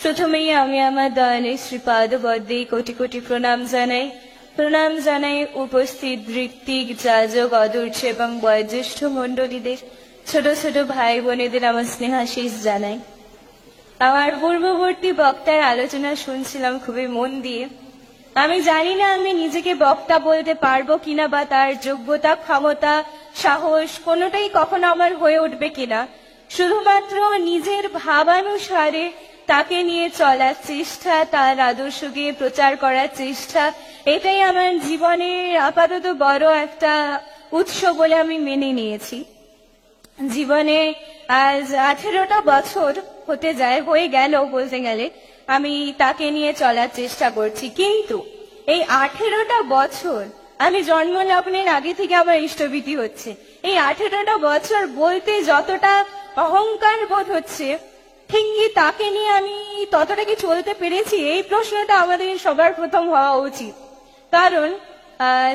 প্রথমেই আমি আমার দয়ালের শ্রীপাদবদ্দে কোটি কোটি প্রণাম জানাই উপস্থিত ঋত্বিক, যাজক, অদূর্য এবং বয়োজ্যেষ্ঠ মণ্ডলীদের, ছোট ছোট ভাই বোনেদের আমার স্নেহাশিস জানাই। আমার পূর্ববর্তী বক্তার আলোচনা শুনছিলাম খুবই মন দিয়ে। আমি জানি না আমি নিজেকে বক্তা বলতে পারবো কিনা, বা তার যোগ্যতা, ক্ষমতা, সাহস কোনোটাই কখনো আমার হয়ে উঠবে কিনা। শুধুমাত্র নিজের ভাবানুসারে তাকে নিয়ে চলার চেষ্টা, তার আদর্শকে প্রচার করার চেষ্টা, এটাই আমার জীবনের আপাতত বড় একটা উৎস বলে আমি মেনে নিয়েছি। জীবনে আজ 18টা বছর হয়ে গেল বলতে গেলে আমি তাকে নিয়ে চলার চেষ্টা করছি। কিন্তু এই 18টা বছর আমি জন্ম লগ্নের আগে থেকে আমার ইষ্টভীতি হচ্ছে। এই 18টা বছর বলতে যতটা অহংকার বোধ হচ্ছে, ঠিক কি তাকে নিয়ে আমি ততটা কি চলতে পেরেছি, এই প্রশ্নটা আমাদের সবার প্রথম হওয়া উচিত। কারণ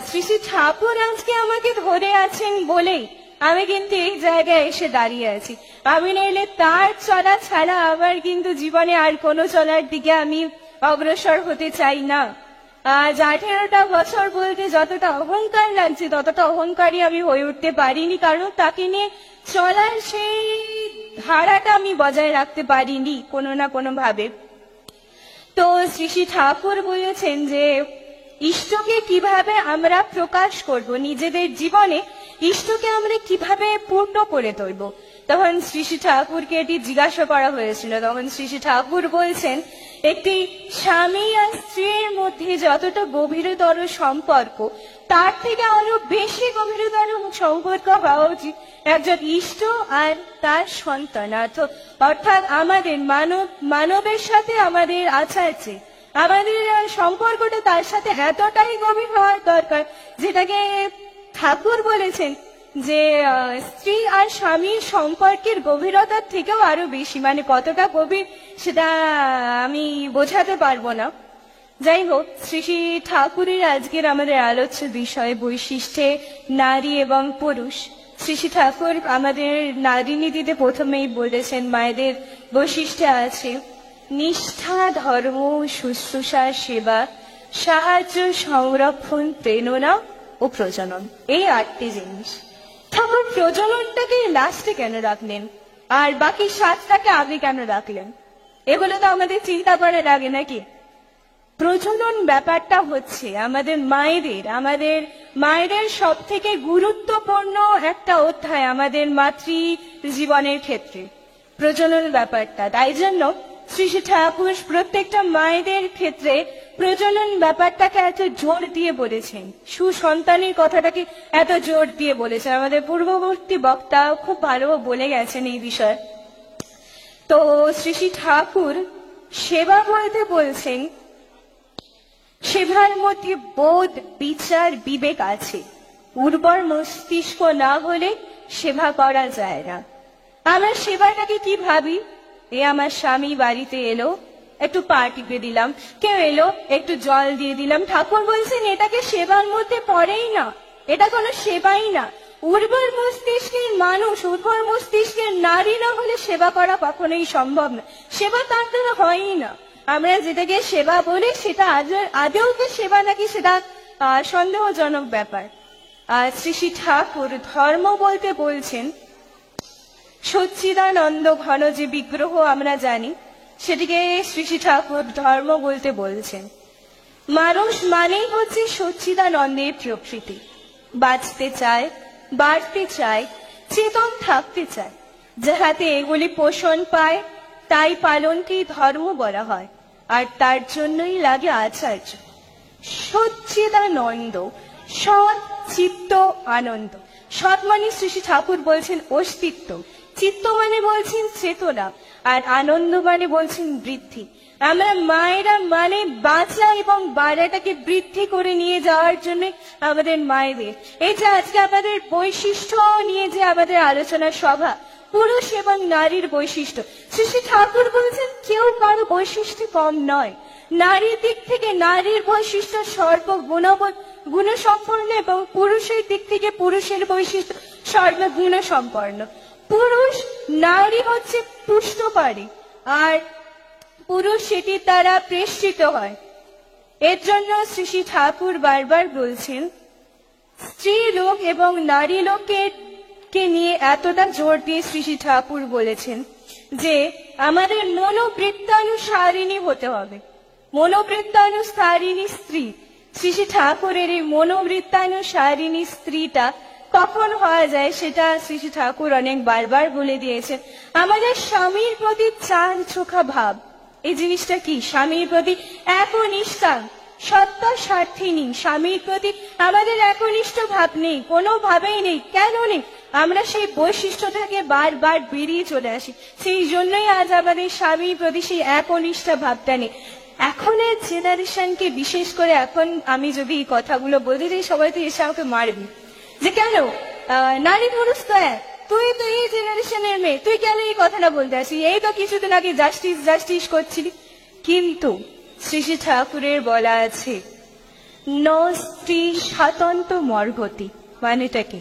শ্রী শ্রী ঠাকুর আজকে আমাকে ধরে আছেন বলেই আমি কিন্তু এই জায়গায় এসে দাঁড়িয়ে আছি। আমি নইলে তার চলা ছাড়া আমার কিন্তু জীবনে আর কোনো চলার দিকে আমি অগ্রসর হতে চাই না। আজ 18টা বছর বলতে যতটা অহংকার লাগছে, ততটা অহংকারী আমি হয়ে উঠতে পারিনি, কারণ তাকে নিয়ে চলার সেই ধারাটা আমি বজায় রাখতে পারিনি কোনো না কোনো ভাবে। তো শ্রী শ্রী ঠাকুর বলেছেন যে ইষ্টকে কিভাবে আমরা প্রকাশ করব, নিজেদের জীবনে ইষ্টকে আমরা কিভাবে পূর্ণ করে তুলব। তখন শ্রী শ্রী ঠাকুরকে এটি জিজ্ঞাসা করা হয়েছিল। তখন শ্রী শ্রী ঠাকুর বলছেন, একটি স্বামী আর স্ত্রীর মধ্যে যতটা গভীরতর সম্পর্ক, তার থেকে আরো বেশি গভীরতর সম্পর্ক হওয়া উচিত একজন ইষ্ট আর তার সন্তান, অর্থাৎ আমাদের মানবের সাথে আমাদের আচার্যে আমাদের সম্পর্কটা তার সাথে এতটাই গভীর হওয়ার দরকার, যেটাকে ঠাকুর বলেছেন যে স্ত্রী আর স্বামীর সম্পর্কের গভীরতার থেকেও আরো বেশি। মানে কতটা গভীর সেটা আমি বোঝাতে পারবো না। যাই হোক, শ্রী শ্রী ঠাকুরের আজকের আমাদের আলোচ্য বিষয় বৈশিষ্ট্যে নারী এবং পুরুষ। শ্রী শ্রী ঠাকুর আমাদের নারী নীতিতে প্রথমেই বলেছেন, মায়েদের বৈশিষ্ট্য আছে নিষ্ঠা, ধর্ম, শুশ্রূষা, সেবা, সাহায্য, সংরক্ষণ, প্রেরণা ও প্রজনন। এই 8টি জিনিস। ঠাকুর প্রজননটাকে লাস্টে কেন রাখলেন আর বাকি 7টাকে আগে কেন রাখলেন, এগুলো তো আমাদের চিন্তা করার আগে নাকি? প্রজনন ব্যাপারটা হচ্ছে আমাদের মায়েদের সব থেকে গুরুত্বপূর্ণ একটা অধ্যায় আমাদের মাতৃ জীবনের ক্ষেত্রে, প্রজনন ব্যাপারটা। তাই জন্য শ্রী শ্রী ঠাকুর প্রত্যেকটা মায়েদের ক্ষেত্রে প্রজনন ব্যাপারটাকে এত জোর দিয়ে বলেছেন, সুসন্তানের কথাটাকে এত জোর দিয়ে বলেছেন। আমাদের পূর্ববর্তী বক্তা খুব ভালো বলে গেছেন এই বিষয়ে। তো শ্রী শ্রী ঠাকুর সেবা বলতে বলছেন, সেবার মধ্যে বোধ, বিচার, বিবেক আছে। উর্বর মস্তিষ্ক না হলে সেবা করা যায় না। আমরা সেবাটাকে কি ভাবি, আমার স্বামী বাড়িতে এলো, একটু পা টিপে দিলাম, কেউ এলো একটু জল দিয়ে দিলাম। ঠাকুর বলছেন এটাকে সেবার মধ্যে পড়েই না, এটা কোনো সেবাই না। উর্বর মস্তিষ্কের মানুষ, উর্বর মস্তিষ্কের নারী না হলে সেবা করা কখনোই সম্ভব না। সেবা তার দ্বারা হয়ই না। আমরা যেটাকে সেবা বলি সেটা আদৌ কি সেবা নাকি সেটা সন্দেহজনক ব্যাপার। শ্রী শ্রী ঠাকুর ধর্ম বলতে বলছেন সচ্চিদানন্দ ঘন যে বিগ্রহ আমরা জানি, সেটিকে শ্রী শ্রী ঠাকুর ধর্ম বলতে বলছেন। মানুষ মানেই হচ্ছে সচ্চিদানন্দের প্রকৃতি। বাঁচতে চায়, বাড়তে চায়, চেতন থাকতে চায়, যাহাতে এগুলি পোষণ পায়, তাই পালনকেই ধর্ম বলা হয়। আর তার জন্যই লাগে আচার্য। সচ্চিদানন্দ, সৎ চিত্ত আনন্দ। সৎ মানে শ্রী শ্রী ঠাকুর বলছেন অস্তিত্ব, চিত্ত মানে বলছেন চেতনা, আর আনন্দ মানে বলছেন বৃদ্ধি। আমরা মায়েরা মানে বাঁচা এবং বাড়াটাকে বৃদ্ধি করে নিয়ে যাওয়ার জন্য আমাদের মায়েদের এই যে আজকে আমাদের বৈশিষ্ট্য নিয়ে যে আমাদের আলোচনা সভা, পুরুষ এবং নারীর বৈশিষ্ট্য। শ্রী শ্রী ঠাকুর বলছেন কেউ কারো বৈশিষ্ট্য কম নয়। নারীর দিক থেকে নারীর বৈশিষ্ট্য গুণসম্পন্ন এবং পুরুষের দিক থেকে পুরুষের বৈশিষ্ট্য সর্বগুণ সম্পন্ন। পুরুষ নারী হচ্ছে পুষ্টকারী, আর পুরুষ সেটির দ্বারা প্রেষ্ঠিত হয়। এর জন্য শ্রী শ্রী ঠাকুর বারবার বলছেন, স্ত্রী লোক এবং নারী লোককে নিয়ে এতটা জোর দিয়ে শ্রী শ্রী ঠাকুর বলেছেন যে আমাদের মনোবৃত্তানুসারিণী হতে হবে। মনোবৃত্তানুসারিণী স্ত্রী, শ্রী শ্রী ঠাকুরের এই মনোবৃত্তানুসারিণী স্ত্রীটা কখন হওয়া যায় সেটা শ্রী শ্রী ঠাকুর অনেক বারবার বলে দিয়েছেন। আমাদের স্বামীর প্রতি চার চোখা ভাব, এই জিনিসটা কি? স্বামীর প্রতি একনিষ্ঠা, সত্তা স্বার্থিনী। স্বামীর প্রতি আমাদের একনিষ্ঠ ভাব নেই, কোনোভাবেই নেই। কেন নেই? আমরা সেই বৈশিষ্ট্য থেকে বারবার বেরিয়ে চলে আসি। সেই জন্যই আজ আমাদের স্বামীর প্রতি সেই একনিষ্ঠা ভাবটা নেই। এখনের জেনারেশনকে বিশেষ করে, এখন আমি যদি এই কথাগুলো বলতে যাই সবাই তো এসে আমাকে মারবি যে কেন নারী পুরুষ তো এক, তুই তো এই জেনারেশনের মেয়ে, তুই কেন এই কথাটা বলতে আসিস? এই তো কিছুদিন আগে জাস্টিস জাস্টিস করছিলি। কিন্তু শ্রী শ্রী ঠাকুরের বলা আছে, ন স্ত্রী স্বাতন্ত্র মর্গতি। মানেটা কি?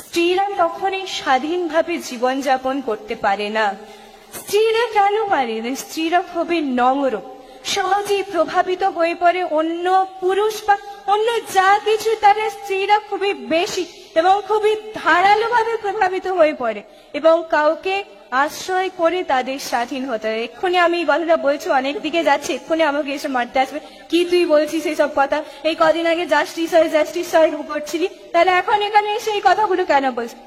স্ত্রীরা কখনই স্বাধীনভাবে জীবনযাপন করতে পারে না। স্ত্রীরা কেন পারে না? স্ত্রীরা খুবই নম্র, সহজেই প্রভাবিত হয়ে পড়ে অন্য পুরুষ বা অন্য যা কিছু তারা স্ত্রীরা খুবই বেশি এবং খুবই ধারালো ভাবে প্রভাবিত হয়ে পড়ে এবং কাউকে আশ্রয় করে তাদের স্বাধীন হতে হয়। এক্ষুনি আমি এই কথাটা বলছি, অনেক দিকে যাচ্ছে, এক্ষুনি আমাকে এসে মারতে আসবে, কি তুই বলছিস এইসব কথা? এই কদিন আগে জাস্টিস হয় করছিলি, তাহলে এখন এখানে এসে এই কথাগুলো কেন বলছিস?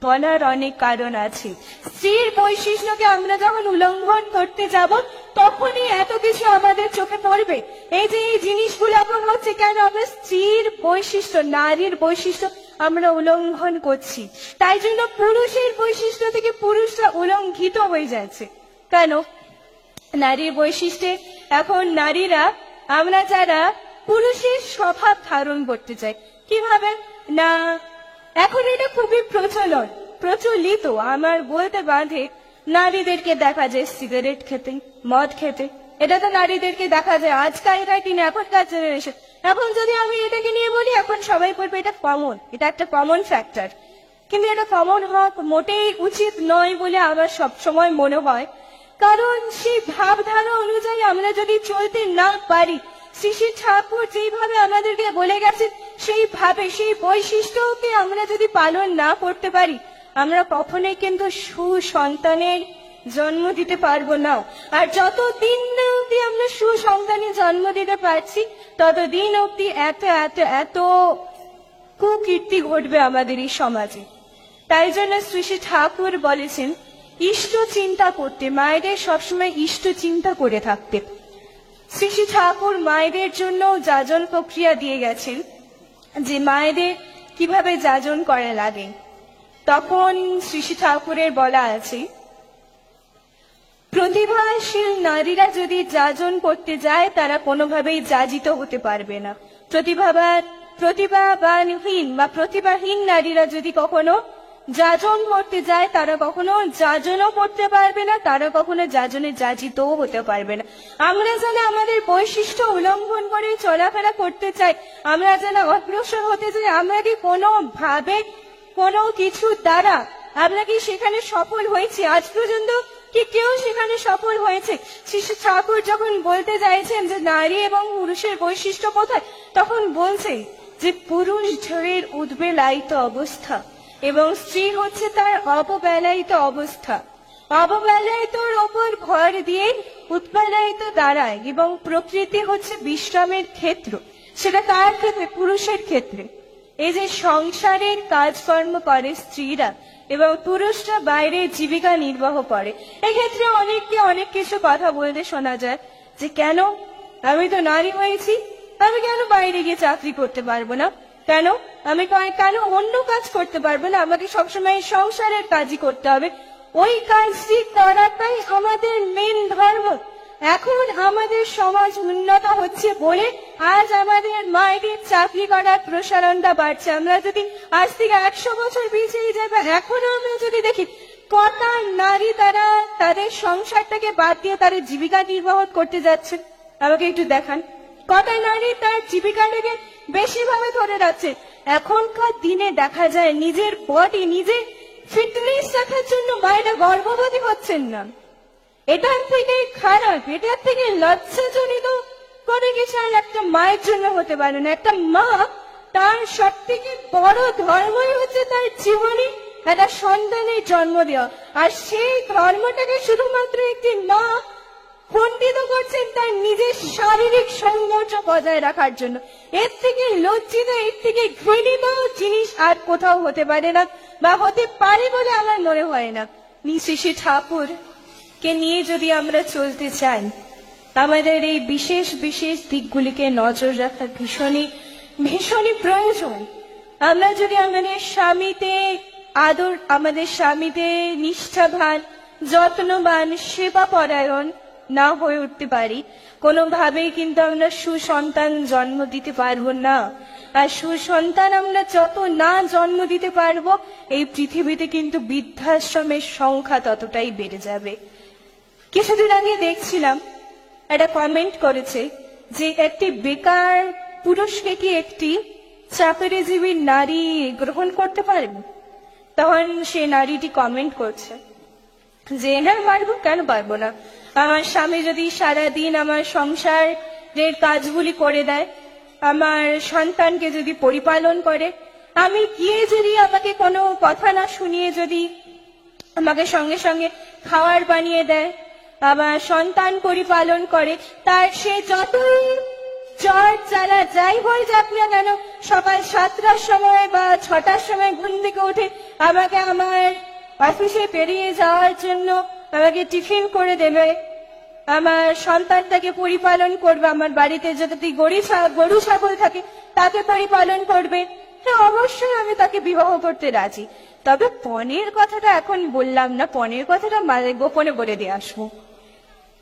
বলার অনেক কারণ আছে। স্ত্রীর বৈশিষ্ট্যকে আমরা যখন উল্লঙ্ঘন করতে যাব তখনই এত কিছু আমাদের চোখে পড়বে। এই যে এই জিনিসগুলো এখন হচ্ছে কেন? আমরা স্ত্রীর বৈশিষ্ট্য, নারীর বৈশিষ্ট্য আমরা উল্লঙ্ঘন করছি। তাই জন্য পুরুষের বৈশিষ্ট্য থেকে পুরুষরা উল্লঙ্ঘিত হয়ে যাচ্ছে। কেন? নারীর বৈশিষ্ট্যে এখন নারীরা, আমরা যারা পুরুষের স্বভাব ধারণ করতে চাই, কিভাবে না এখন এটা খুবই প্রচলিত। আমার বলতে বাঁধে নারীদেরকে দেখা যায় সিগারেট খেতে, মদ খেতে। এটা তো নারীদেরকে দেখা যায় আজকালকার দিনে, এখনকার জেনারেশন। এখন যদি আমি এটাকে নিয়ে বলি, এখন সবাই বলবে এটা কমন, এটা একটা কমন ফ্যাক্টর। কিন্তু এটা কমন হওয়া মোটেই উচিত নয় বলে আমার সবসময় মনে হয়। কারণ সেই ভাবধারা অনুযায়ী আমরা যদি চলতে না পারি, শ্রী শ্রী ঠাকুর যেইভাবে আমাদেরকে বলে গেছেন সেইভাবে, সেই বৈশিষ্ট্যকে আমরা যদি পালন না করতে পারি, আমরা কখনোই কিন্তু সুসন্তানের জন্ম দিতে পারবো না। আর যতদিন না অব্দি আমরা সুসন্তানের জন্ম দিতে পারছি, ততদিন অব্দি এত এত এত কুকীর্তি ঘটবে আমাদের এই সমাজে। তাই জন্য শ্রী শ্রী ঠাকুর বলেছেন ইষ্ট চিন্তা করতে, মায়েদের সবসময় ইষ্ট চিন্তা করে থাকতে। শ্রী শ্রী ঠাকুর মায়েদের জন্য যাজন প্রক্রিয়া দিয়ে গেছেন যে মায়েদের কিভাবে যাজন করা লাগে। তখন শ্রী শ্রী ঠাকুরের বলা আছে, প্রতিভাশীল নারীরা যদি যাজন করতে যায় তারা কোনোভাবেই যাজিত হতে পারবে না। প্রতিভাবানহীন বা প্রতিভাহীন নারীরা যদি কখনো যাজন করতে যায় তারা কখনো যাজনও করতে পারবে না, তারা কখনো যাজনে যাজিতও হতে পারবে না। আমরা যেন আমাদের বৈশিষ্ট্য উল্লঙ্ঘন করে চলাফেরা করতে চাই, আমরা যেন অগ্রসর হতে চাই, আমরা কি কোনোভাবে কোনো কিছু দ্বারা আমরা কি সেখানে সফল হয়েছি? আজ পর্যন্ত কি কেউ সেখানে সফল হয়েছে? শ্রী ঠাকুর যখন বলতে চাইছেন যে নারী এবং পুরুষের বৈশিষ্ট্য কোথায়, তখন বলছে যে পুরুষ ঝড়ের উদ্বেলায়িত অবস্থা এবং স্ত্রী হচ্ছে তার অববেলায়িত অবস্থা। অববেলায়িতর ওপর ভর দিয়ে উৎবেলায়িত দাঁড়ায় এবং প্রকৃতি হচ্ছে বিশ্রামের ক্ষেত্র। সেটা কার ক্ষেত্রে? পুরুষের ক্ষেত্রে। এই যে সংসারের কাজকর্ম করে স্ত্রীরা এবং পুরুষরা বাইরে জীবিকা নির্বাহ করে, এক্ষেত্রে অনেককে অনেক কিছু কথা বলতে শোনা যায় যে কেন আমি তো নারী হয়েছি, আমি কেন বাইরে গিয়ে চাকরি করতে পারবো না? কেন আমি কেন অন্য কাজ করতে পারবো না? আমাকে সবসময় সংসারের কাজই করতে হবে। ওই কাজটি করাটাই আমাদের মেন ধর্ম। এখন আমাদের সমাজ উন্নত হচ্ছে বলে আজ আমাদের মায়েদের চাকরি করার প্রসারণটা বাড়ছে। আমরা যদি আজ থেকে 100 বছর পিছিয়ে যাই, এখনো আমরা যদি দেখি কটা নারী তারা তাদের সংসারটাকে বাদ দিয়ে তাদের জীবিকা নির্বাহ করতে যাচ্ছে, আমাকে একটু দেখান। কটা নারী তার জীবিকাটাকে বেশিভাবে ধরে রাখছে। এখনকার দিনে দেখা যায় নিজের বডি, নিজের ফিটনেস রাখার জন্য মায়েরা গর্ভবতী হচ্ছেন না। এটার থেকে খারাপ, এটার থেকে লজ্জাজনিত কোনো কিছু আর একটা মায়ের জন্য হতে পারে না। একটা মা তার সব থেকে বড় ধর্মই হচ্ছে তার জীবনে একটা সন্তানের জন্ম দেওয়া, আর সেই ধর্মটাকে শুধুমাত্র একটি মা খণ্ডিত করছেন তার নিজের শারীরিক সৌন্দর্য বজায় রাখার জন্য। এর থেকে লজ্জিত, এর থেকে ঘৃণিত জিনিস আর কোথাও হতে পারে না, বা হতে পারে বলে আমার মনে হয় না। শ্রী ঠাকুর কে নিয়ে যদি আমরা চলতে চাই, আমাদের এই বিশেষ বিশেষ দিকগুলিকে নজর রাখা ভীষণই ভীষণই প্রয়োজন। আমরা যদি আমাদের স্বামীতে আদর, আমাদের স্বামীতে নিষ্ঠাবান, যত্নবান, সেবা পরায়ণ না হয়ে উঠতে পারি, কোনোভাবেই কিন্তু আমরা সুসন্তান জন্ম দিতে পারবো না। আর সুসন্তান আমরা যত না জন্ম দিতে পারবো, এই পৃথিবীতে কিন্তু বৃদ্ধাশ্রমের সংখ্যা ততটাই বেড়ে যাবে। কিছুদিন আগে দেখছিলাম একটা কমেন্ট করেছে যে একটি বেকার পুরুষকে কি একটি চাকরিজীবী নারী গ্রহণ করতে পারবে? তখন সে নারীটি কমেন্ট করছে যে হ্যাঁ পারবো, কেন পারবো না। আমার স্বামী যদি সারাদিন আমার সংসারের কাজগুলি করে দেয়, আমার সন্তানকে যদি পরিপালন করে, আমি গিয়ে যদি আমাকে কোনো কথা না শুনিয়ে যদি আমাকে সঙ্গে সঙ্গে খাবার বানিয়ে দেয়, আমার সন্তান পরিপালন করে, তার সে যতই জ্বর জ্বালা যাই হয়ে যাক না কেন, সকাল 7টার সময় বা 6টার সময় ঘুম থেকে উঠে আমাকে আমার অফিসে বেরিয়ে যাওয়ার জন্য আমাকে টিফিন করে দেবে, আমার সন্তানটাকে পরিপালন করবে, আমার বাড়িতে যদি গরু ছাগল থাকে তাকে পরিপালন করবে, হ্যাঁ অবশ্যই আমি তাকে বিবাহ করতে রাজি। তবে পণের কথাটা এখন বললাম না, পণের কথাটা গোপনে বলে দিয়ে আসবো।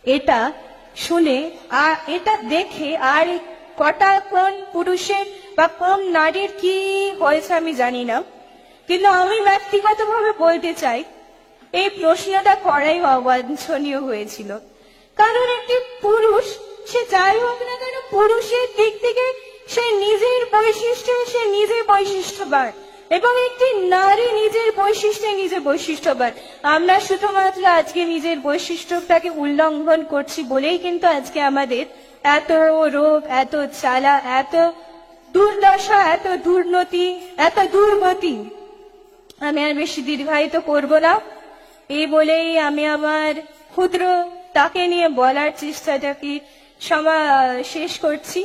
এটা শুনে আর এটা দেখে আর কটা কোন পুরুষের বা কোন নারীর কি হয়েছে আমি জানি না, কিন্তু আমি ব্যক্তিগতভাবে বলতে চাই এই প্রশ্নটা করাই অবাঞ্ছনীয় হয়েছিল। কারণ একটি পুরুষ সে যাই হোক না কেন, পুরুষের দিক থেকে সে নিজের বৈশিষ্ট্যে সে নিজে বৈশিষ্ট্যবান, এবং একটি নারী নিজের বৈশিষ্ট্যে নিজে বৈশিষ্ট্যবান। আমরা শুধুমাত্র আজকে নিজের বৈশিষ্ট্যটাকে উল্লঙ্ঘন করছি বলেই কিন্তু আজকে আমাদের এত রোগ, এত জ্বালা, এত দুর্দশা, এত দুর্নতি, এত দুর্গতি। আমি আর বেশি দীর্ঘায়িত করব না, এই বলেই আমি আমার ক্ষুদ্র তাকে নিয়ে বলার চেষ্টাটাকে শেষ করছি।